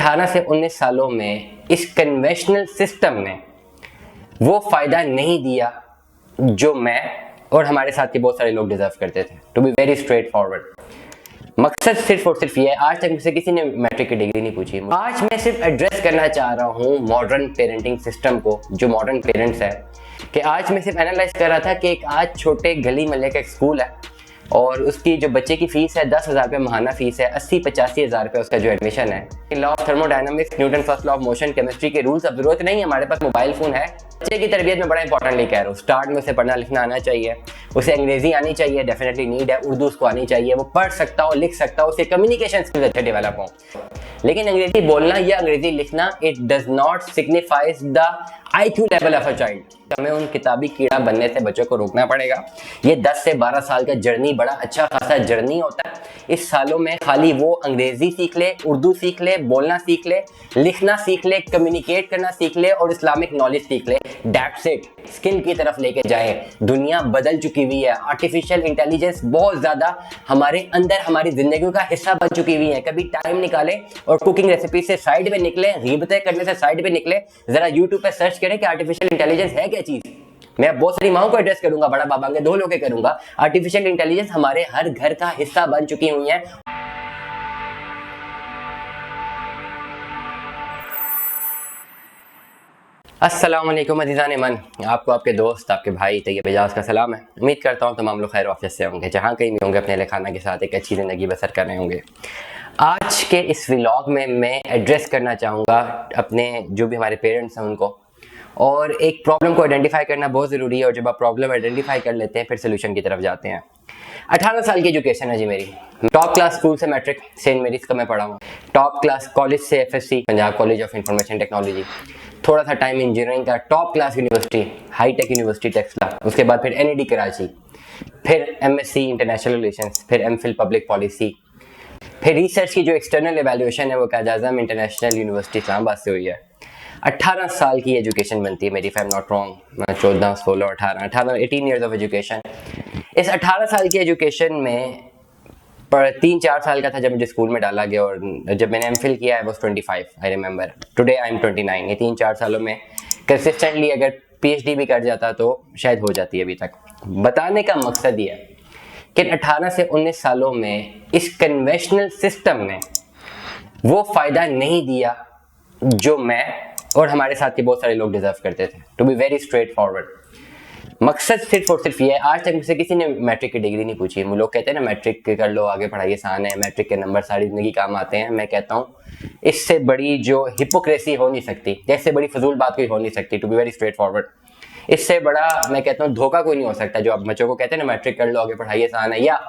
18 से 19 सालों में इस कन्वेंशनल सिस्टम ने वो फायदा नहीं दिया जो मैं और हमारे साथ के बहुत सारे लोग डिजर्व करते थे। To be very straightforward, मकसद सिर्फ और सिर्फ ये है, आज तक मुझसे किसी ने मैट्रिक की डिग्री नहीं पूछी। आज मैं सिर्फ एड्रेस करना चाह रहा हूँ मॉडर्न पेरेंटिंग सिस्टम को, जो मॉडर्न पेरेंट्स है, कि आज मैं सिर्फ एनालाइज कर रहा था कि एक आज छोटे गली मोहल्ले का एक स्कूल है और उसकी जो बच्चे की फीस है 10,000 रुपये महाना फीस है, 80-85 हज़ार रुपये उसका जो एडमिशन है। Law of thermodynamics, Newton first law of motion, chemistry के रूल्स अब जरूरत नहीं है, हमारे पास मोबाइल फोन है। बच्चे की तरबियत में बड़ा इंपॉर्टेंटली कह रहा हूँ, स्टार्ट में उसे पढ़ना लिखना आना चाहिए, उसे अंग्रेजी आनी चाहिए, डेफिनेटली नीड है, उर्दू उसको आनी चाहिए, वो पढ़ सकता हो, लिख सकता हो, उसके कम्युनिकेशन स्किल्स अच्छे डेवलप हों। लेकिन अंग्रेजी बोलना या अंग्रेजी लिखना it does not signifies the IQ level of a child. हमें उन किताबी कीड़ा बनने से बच्चों को रोकना पड़ेगा। ये 10 से 12 साल का जर्नी बड़ा अच्छा खासा जर्नी होता है। इस सालों में खाली वो अंग्रेजी सीख ले, उर्दू सीख ले, बोलना सीख ले, लिखना सीख ले, कम्युनिकेट करना सीख ले और इस्लामिक नॉलेज सीख ले, दैट्स इट। स्किल की तरफ लेके जाए। दुनिया बदल चुकी हुई है, आर्टिफिशियल इंटेलिजेंस बहुत ज्यादा हमारे अंदर हमारी जिंदगी का हिस्सा बन चुकी हुई है। कभी टाइम निकाले और कुकिंग रेसिपी से साइड पे निकले, गीबतें करने से साइड पे निकले, जरा यूट्यूब पे सर्च करें कि आर्टिफिशियल इंटेलिजेंस है क्या चीज। मैं बहुत सारी माओं को एड्रेस करूंगा, बड़ा बाबा के 2 लोग के करूंगा। आर्टिफिशियल इंटेलिजेंस हमारे हर घर का हिस्सा बन चुकी हुई है। अस्सलाम वालेकुम अज़ीज़ान मन, आपको आपके दोस्त आपके भाई तैयब एजाज का सलाम है। उम्मीद करता हूँ तमाम लोग खैर ऑफिस से होंगे, जहाँ कहीं भी होंगे अपने खाना के साथ एक अच्छी ज़िंदगी बसर कर रहे होंगे। आज के इस व्लॉग में मैं एड्रेस करना चाहूँगा अपने जो भी हमारे पेरेंट्स हैं उनको, और एक प्रॉब्लम को आइडेंटिफाई करना बहुत ज़रूरी है। और जब आप प्रॉब्लम आइडेंटिफाई कर लेते हैं फिर सोल्यूशन की तरफ जाते हैं। 18 साल की एजुकेशन है जी मेरी। टॉप क्लास स्कूल से मैट्रिक सेंट मेरीज का मैं पढ़ा हूँ, टॉप क्लास कॉलेज से FSC Punjab college of information technology, थोड़ा सा टाइम इंजीनियरिंग का, टॉप क्लास यूनिवर्सिटी हाईटेक यूनिवर्सिटी टेक्सला, उसके बाद फिर NED कराची, फिर MSc इंटरनेशनल रिलेशंस, फिर MPhil पब्लिक पॉलिसी, फिर रिसर्च की जो एक्सटर्नल एवेल्यूएशन है वो कायद आज़म इंटरनेशनल यूनिवर्सिटी इस्लामाबाद से हुई है। 18 साल की एजुकेशन बनती है मेरी, if I am not wrong. 14, 16, 18 years of education. इस 18 साल की एजुकेशन में 3-4 साल का था जब मुझे स्कूल में डाला गया, और जब मैंने MPhil किया है वो 25, I remember. Today I am 29। ये 3-4 सालों में कंसिस्टेंटली अगर PhD भी कर जाता तो शायद हो जाती है अभी तक। बताने का मकसद ये है कि 18 से 19 सालों में इस कन्वेंशनल सिस्टम ने वो फायदा नहीं दिया जो मैं और हमारे साथ के बहुत सारे लोग डिजर्व करते थे। To be very straightforward, मकसद सिर्फ और सिर्फ ये है, आज तक मुझसे किसी ने मैट्रिक की डिग्री नहीं पूछी। लोग कहते हैं ना मैट्रिक कर लो आगे पढ़ाई आसान है, मैट्रिक के नंबर सारी जिंदगी काम आते हैं। मैं कहता हूँ इससे बड़ी जो हिपोक्रेसी हो नहीं सकती, इससे बड़ी फजूल बात कोई हो नहीं सकती। To be very straightforward, इससे बड़ा मैं कहता हूँ धोखा कोई नहीं हो सकता। जो आप बच्चों को कहते हैं ना मैट्रिक कर लो आगे पढ़ाई आसान है, या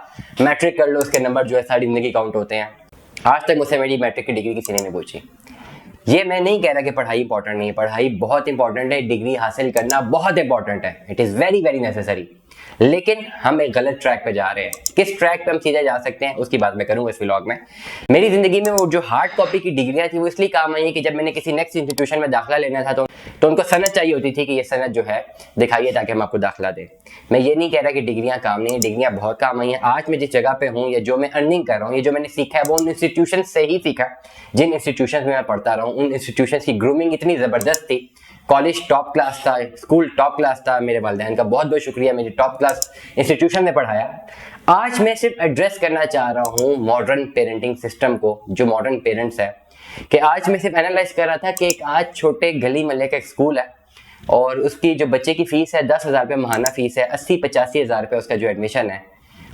मैट्रिक कर लो उसके नंबर जो है सारी जिंदगी काउंट होते हैं। आज तक मुझसे मेरी मैट्रिक की डिग्री किसी ने नहीं पूछी। ये मैं नहीं कह रहा कि पढ़ाई इंपॉर्टेंट नहीं है, पढ़ाई बहुत इंपॉर्टेंट है, डिग्री हासिल करना बहुत इंपॉर्टेंट है, it is very very necessary. लेकिन हम एक गलत ट्रैक पे जा रहे हैं। किस ट्रैक पे हम सीधे जा सकते हैं उसकी बात मैं करूंगा इस व्लॉग में। मेरी जिंदगी में वो जो हार्ड कॉपी की डिग्रियां थी वो इसलिए काम आई है कि जब मैंने किसी नेक्स्ट इंस्टीट्यूशन में दाखिला लेना था तो उनको सनद चाहिए होती थी कि ये सनद जो है दिखाइए ताकि हम आपको दाखिला दें। मैं ये नहीं कह रहा कि डिग्रियां काम नहीं है, डिग्रियां बहुत काम आई हैं। आज मैं जिस जगह पे हूँ या जो मैं अर्निंग कर रहा हूँ, ये जो मैंने सीखा है वो उन इंस्टीट्यूशन से ही सीखा। जिन इंस्टीट्यूशन में मैं पढ़ता रहा हूँ उन इंस्टीट्यूशन की ग्रूमिंग इतनी ज़बरदस्त थी। कॉलेज टॉप क्लास था, स्कूल टॉप क्लास था, मेरे वालिदैन का बहुत बहुत शुक्रिया, मेरी टॉप क्लास इंस्टीट्यूशन ने पढ़ाया। आज मैं सिर्फ एड्रेस करना चाह रहा हूँ मॉडर्न पेरेंटिंग सिस्टम को, जो मॉडर्न पेरेंट्स है, कि आज मैं सिर्फ एनालाइज कर रहा था कि एक आज छोटे गली मोहल्ले का एक स्कूल है और उसकी जो बच्चे की फीस है 10,000 रुपये महाना फीस है, 80-85 हज़ार रुपये उसका जो एडमिशन है।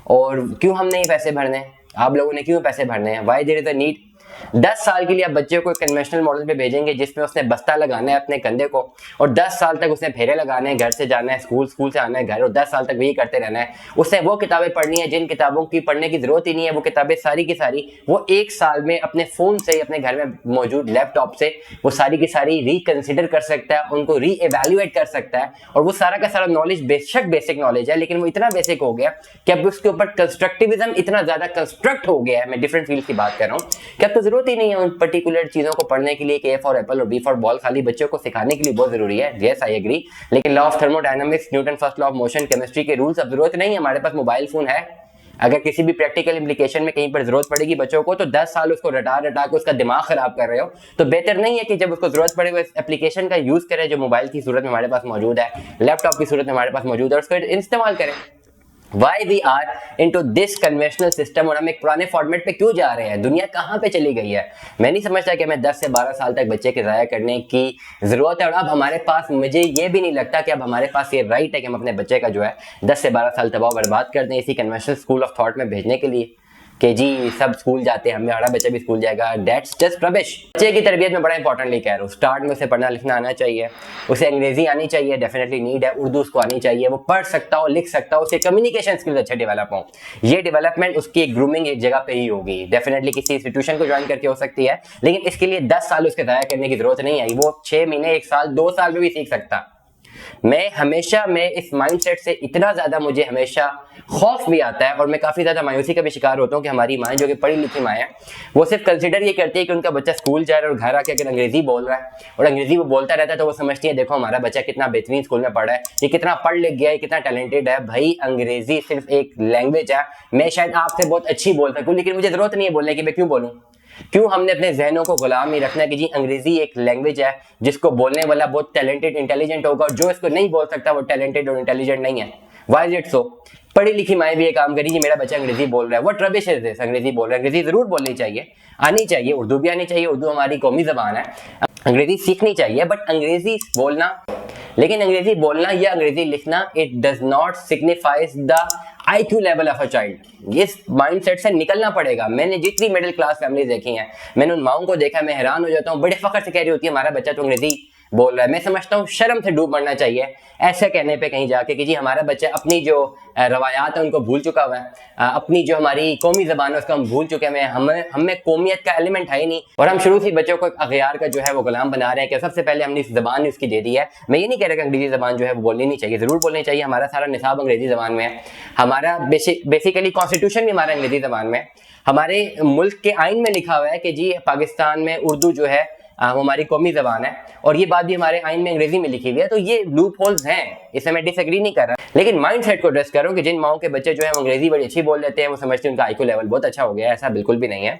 और क्यों हमने ये पैसे भरने हैं, आप लोगों ने क्यों पैसे भरने हैं, why there is a need. 10 साल के लिए आप बच्चे को कन्वेंशनल मॉडल पे भेजेंगे जिसमें उसने बस्ता लगाना है अपने कंधे को, और 10 साल तक उसने फेरे लगाने हैं, घर से जाना है स्कूल, स्कूल से आना है घर, और 10 साल तक वही करते रहना है। उसने वो किताबें पढ़नी है जिन किताबों की पढ़ने की जरूरत ही नहीं है। वो किताबें सारी की सारी वो 1 साल में अपने फोन से, अपने घर में मौजूद लैपटॉप से वो सारी की सारी रिकंसिडर कर सकता है, उनको री एवेल्युएट कर सकता है। और वो सारा का सारा नॉलेज बेशक बेसिक नॉलेज है, लेकिन वो इतना बेसिक हो गया कि अब उसके ऊपर कंस्ट्रक्टिविज्म इतना ज्यादा कंस्ट्रक्ट हो गया है। मैं डिफरेंट फील्ड की बात कर रहा हूँ कि अब तो जरूरत ही नहीं है उन पर्टिकुलर चीजों को पढ़ने के लिए कि A फॉर एप्पल और B फॉर बॉल खाली बच्चों को सिखाने के लिए बहुत जरूरी है। यस आई एग्री, लेकिन law of thermodynamics, Newton first law of motion, chemistry के रूल्स अब जरूरत नहीं है, हमारे पास मोबाइल फोन है। अगर किसी भी प्रैक्टिकल इम्प्लीकेशन में कहीं पर जरूरत पड़ेगी बच्चों को, तो 10 साल उसको रटा रटा के उसका दिमाग खराब कर रहे हो, तो बेहतर नहीं है कि जब उसको जरूरत पड़े वो इस एप्लीकेशन का यूज करे जो मोबाइल की सूरत में हमारे पास मौजूद है, लैपटॉप की सूरत में हमारे पास मौजूद है, उसको इस्तेमाल करें। Why we are into this conventional system, और हम एक पुराने फॉर्मेट पे क्यों जा रहे हैं? दुनिया कहाँ पे चली गई है? मैं नहीं समझता कि हमें 10 से 12 साल तक बच्चे के ज़ाया करने की ज़रूरत है। और अब हमारे पास, मुझे ये भी नहीं लगता कि अब हमारे पास ये राइट है कि हम अपने बच्चे का जो है 10 से 12 साल तबाह बर्बाद कर दें इसी कन्वेंशनल स्कूल ऑफ थॉट में भेजने के लिए कि जी सब स्कूल जाते हैं, हमारा बच्चा भी स्कूल जाएगा। That's just rubbish. बच्चे की तरबियत में बड़ा इंपॉर्टेंटली कह रहा हूँ, स्टार्ट में उसे पढ़ना लिखना आना चाहिए, उसे अंग्रेजी आनी चाहिए, डेफिनेटली नीड है, उर्दू उसको आनी चाहिए, वो पढ़ सकता हो, लिख सकता हो, उसके कम्युनिकेशन स्किल्स अच्छे डेवलप हों। ये डेवलपमेंट उसकी एक ग्रूमिंग एक जगह पे ही होगी, डेफिनेटली किसी इंस्टीट्यूशन को ज्वाइन करके हो सकती है, लेकिन इसके लिए 10 साल उसके ज़ाया करने की जरूरत नहीं है। वो 6 महीने, 1 साल, 2 साल में भी सीख सकता। मैं इस माइंडसेट से इतना ज्यादा मुझे हमेशा खौफ भी आता है और मैं काफी ज्यादा मायूसी का भी शिकार होता हूँ कि हमारी माएँ जो कि पढ़ी लिखी माएँ हैं, वो सिर्फ कंसिडर ये करती है कि उनका बच्चा स्कूल जा रहा है और घर आके अगर अंग्रेजी बोल रहा है और अंग्रेजी वो बोलता रहता है तो वो समझती है देखो हमारा बच्चा कितना बेहतरीन स्कूल में पढ़ा है, ये कितना पढ़ लिख गया है, कितना टैलेंटेड है। भाई अंग्रेजी सिर्फ एक लैंग्वेज है, मैं शायद आपसे बहुत अच्छी बोल सकूँ लेकिन मुझे जरूरत नहीं है बोलने की, मैं क्यों बोलूँ? क्यों हमने अपने जहनों को गुलाम ही रखना है कि जी अंग्रेजी एक लैंग्वेज है जिसको बोलने वाला बहुत टैलेंटेड इंटेलिजेंट होगा और जो इसको नहीं बोल सकता वो टैलेंटेड और इंटेलिजेंट नहीं है। Why is it so? पढ़ी लिखी माएँ भी ये काम करी जी मेरा बच्चा अंग्रेजी बोल रहा है, व्हाट रबिश इज दिस? अंग्रेजी बोल रहा है, अंग्रेजी जरूर बोलनी चाहिए, आनी चाहिए, उर्दू भी आनी चाहिए, उर्दू हमारी कौमी जबान है, अंग्रेजी सीखनी चाहिए, बट अंग्रेजी बोलना, लेकिन अंग्रेजी बोलना या अंग्रेजी लिखना it does not signifies the IQ level of a child. इस माइंडसेट से निकलना पड़ेगा। मैंने जितनी मिडिल क्लास फैमिली देखी हैं, मैंने उन माओं को देखा, मैं हैरान हो जाता हूँ, बड़े फख्र से कह रही होती है हमारा बच्चा तो अंग्रेजी बोल रहा है। मैं समझता हूँ शर्म से डूब मरना चाहिए ऐसे कहने पे कहीं जाके कि जी हमारा बच्चा अपनी जो रवायात है उनको भूल चुका हुआ है, अपनी जो हमारी कौमी जबान है उसको हम भूल चुके हैं, हमें कौमियत का एलिमेंट है ही नहीं और हम शुरू से बच्चों को अगयार का जो है वो गुलाम बना रहे हैं कि सबसे पहले हमने इस जबान उसकी दे दी है। मैं ये नहीं कह रहा कि अंग्रेजी जबान जो है वो बोलनी नहीं चाहिए, जरूर बोलनी चाहिए, हमारा सारा निसाब अंग्रेजी जबान में है, हमारा बेसिकली कॉन्स्टिट्यूशन भी हमारा अंग्रेजी जबान में, हमारे मुल्क के आइन में लिखा हुआ है कि जी पाकिस्तान में उर्दू जो है वो हमारी कौमी जबान है और ये बात भी हमारे आइन में अंग्रेजी में लिखी हुई है। तो ये लूप होल्स हैं, इससे मैं डिसएग्री नहीं कर रहा, लेकिन माइंडसेट को एड्रेस करो कि जिन माओं के बच्चे जो है अंग्रेजी बड़ी अच्छी बोल लेते हैं वो समझते हैं उनका IQ लेवल बहुत अच्छा हो गया है, ऐसा बिल्कुल भी नहीं है।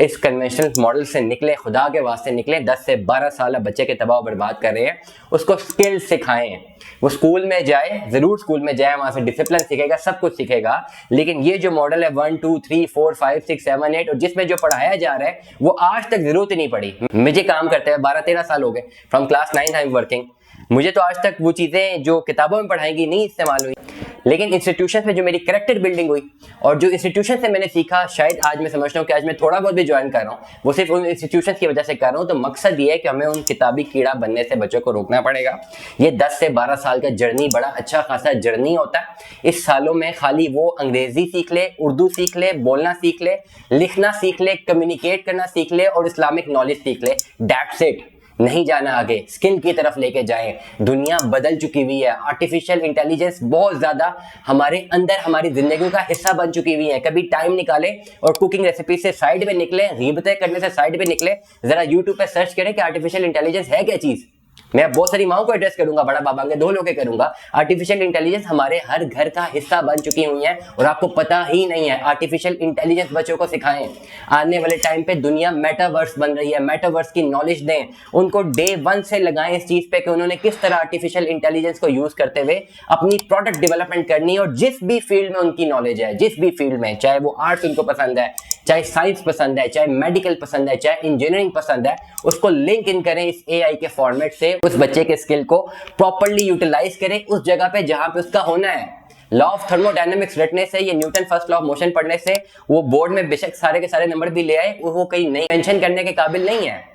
इस कन्वेंशनल मॉडल से निकले, खुदा के वास्ते निकले। 10 से 12 साल बच्चे के तबाह बर्बाद कर रहे हैं, उसको स्किल सिखाएं, वो स्कूल में जाए, जरूर स्कूल में जाए, वहां से डिसिप्लिन सीखेगा, सब कुछ सीखेगा, लेकिन ये जो मॉडल है 1 2 3 4 5 6 7 8 और जिसमें जो पढ़ाया जा रहा है वो आज तक जरूरत ही नहीं पड़ी। मुझे काम करते हैं 12-13 साल हो गए, from class 9 I am working, मुझे तो आज तक वो चीजें जो किताबों में पढ़ाएंगी नहीं इस्तेमाल हुई, लेकिन इंस्टीट्यूशन में जो मेरी कैरेक्टर बिल्डिंग हुई और जो इंस्टीट्यूशन से मैंने सीखा, शायद आज मैं समझता हूँ कि आज मैं थोड़ा बहुत भी ज्वाइन कर रहा हूँ वो सिर्फ उन इंस्टीट्यूशन की वजह से कर रहा हूँ। तो मकसद ये है कि हमें उन किताबी कीड़ा बनने से बच्चों को रोकना पड़ेगा। ये 10 से 12 साल का जर्नी बड़ा अच्छा खासा जर्नी होता है। इस सालों में खाली वो अंग्रेजी सीख ले, उर्दू सीख ले, बोलना सीख ले, लिखना सीख ले, कम्युनिकेट करना सीख ले और इस्लामिक नॉलेज सीख ले, दैट्स इट। नहीं जाना आगे, स्किल की तरफ लेके जाएं। दुनिया बदल चुकी हुई है, आर्टिफिशियल इंटेलिजेंस बहुत ज्यादा हमारे अंदर, हमारी जिंदगी का हिस्सा बन चुकी हुई है। कभी टाइम निकाले और कुकिंग रेसिपी से साइड में निकले, गीबतें करने से साइड में निकले, जरा यूट्यूब पे सर्च करें कि आर्टिफिशियल इंटेलिजेंस है क्या चीज। मैं बहुत सारी माओं को एड्रेस करूंगा, बड़ा बाबा के 2 लोग करूंगा। आर्टिफिशियल इंटेलिजेंस हमारे हर घर का हिस्सा बन चुकी हुई है और आपको पता ही नहीं है। आर्टिफिशियल इंटेलिजेंस बच्चों को सिखाएं। आने वाले टाइम पे दुनिया मेटावर्स बन रही है, मेटावर्स की नॉलेज दें उनको, डे 1 से लगाएं इस चीज पे कि उन्होंने किस तरह आर्टिफिशियल इंटेलिजेंस को यूज करते हुए अपनी प्रोडक्ट डेवलपमेंट करनी है। और जिस भी फील्ड में उनकी नॉलेज है, जिस भी फील्ड में, चाहे वो आर्ट्स उनको पसंद है, चाहे साइंस पसंद है, चाहे मेडिकल पसंद है, चाहे इंजीनियरिंग पसंद है, उसको लिंक इन करें इस AI के फॉर्मेट से, उस बच्चे के स्किल को प्रॉपर्ली यूटिलाइज करें उस जगह पे जहां पे उसका होना है। लॉ ऑफ थर्मोडायनेमिक्स रटने से, ये Newton first law of motion पढ़ने से वो बोर्ड में बेशक सारे के सारे नंबर भी ले आए, वो कहीं नई इन्वेंशन करने के काबिल नहीं है।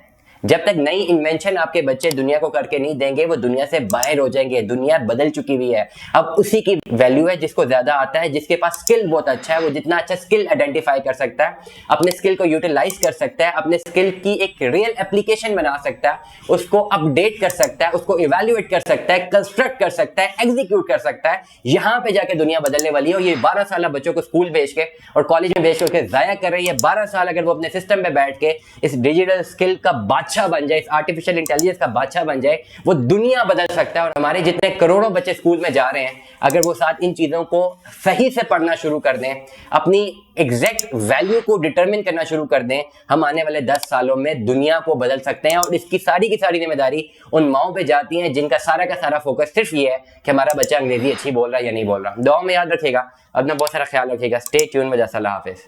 जब तक नई इन्वेंशन आपके बच्चे दुनिया को करके नहीं देंगे वो दुनिया से बाहर हो जाएंगे। दुनिया बदल चुकी हुई है, अब उसी की वैल्यू है जिसको ज्यादा आता है, जिसके पास स्किल बहुत अच्छा है, वो जितना अच्छा स्किल आइडेंटिफाई कर सकता है, अपने स्किल को यूटिलाइज कर सकता है, अपने स्किल की एक रियल एप्लीकेशन बना सकता है, उसको अपडेट कर सकता है, उसको इवेल्युएट कर सकता है, कंस्ट्रक्ट कर सकता है, एग्जीक्यूट कर सकता है। यहां पे जाके दुनिया बदलने वाली है। और ये 12 साल बच्चों को स्कूल भेज के और कॉलेज में भेज के जाया कर रही है। 12 साल अगर वो अपने सिस्टम पे बैठ के इस डिजिटल स्किल का बादशाह बादशाह बन जाए, इस आर्टिफिशियल इंटेलिजेंस का बादशाह बन जाए, वो दुनिया बदल सकता है। और हमारे जितने करोड़ों बच्चे स्कूल में जा रहे हैं, अगर वो साथ इन चीज़ों को सही से पढ़ना शुरू कर दें, अपनी एग्जैक्ट वैल्यू को डिटरमिन करना शुरू कर दें, हम आने वाले 10 सालों में दुनिया को बदल सकते हैं। और इसकी सारी की सारी जिम्मेदारी उन माओं पे जाती है जिनका सारा का सारा फोकस सिर्फ ये है कि हमारा बच्चा अंग्रेजी अच्छी बोल रहा है या नहीं बोल रहा। दुआ में याद रखिएगा, अपना बहुत सारा ख्याल रखिएगा। स्टे ट्यून में। अल्लाह हाफिज़।